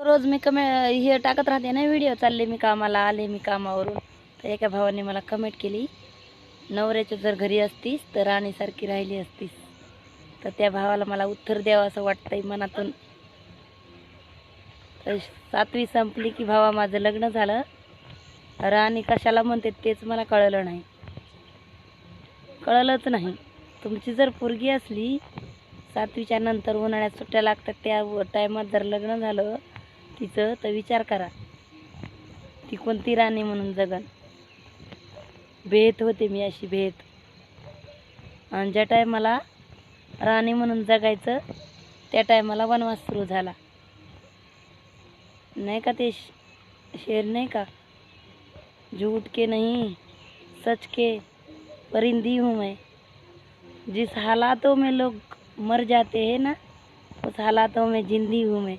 रोज मी हे टाकत राहते ना व्हिडिओ, चालले मी कामाला, आले मी कामावरून. तर एका भावाने मला कमेंट केली, नवऱ्याच्या जर घरी असतीस तर राणीसारखी राहिली असतीस. तर त्या भावाला मला उत्तर द्यावं असं वाटतंय मनातून. तर 7वी संपली की भावा माझं लग्न झालं. राणी कशाला म्हणते तेच मला कळलंच नाही. तुमची जर पोरगी असली 7वीच्या नंतर उन्हाळ्यात सुट्ट्या लागतात त्या टायमात जर लग्न झालं तिचं, तर विचार करा ती कोणती राणी म्हणून जगन. भेत होते मी अशी भेत. आणि ज्या टायमाला राणी म्हणून जगायचं त्या टायमाला वनवास सुरू झाला. नहीं का ते शेर नहीं का, झूठ के नहीं सच के परिंदी हूँ मैं. जिस हालातों में लोग मर जाते हैं ना, उस हालातों में जिंदी हूँ मैं.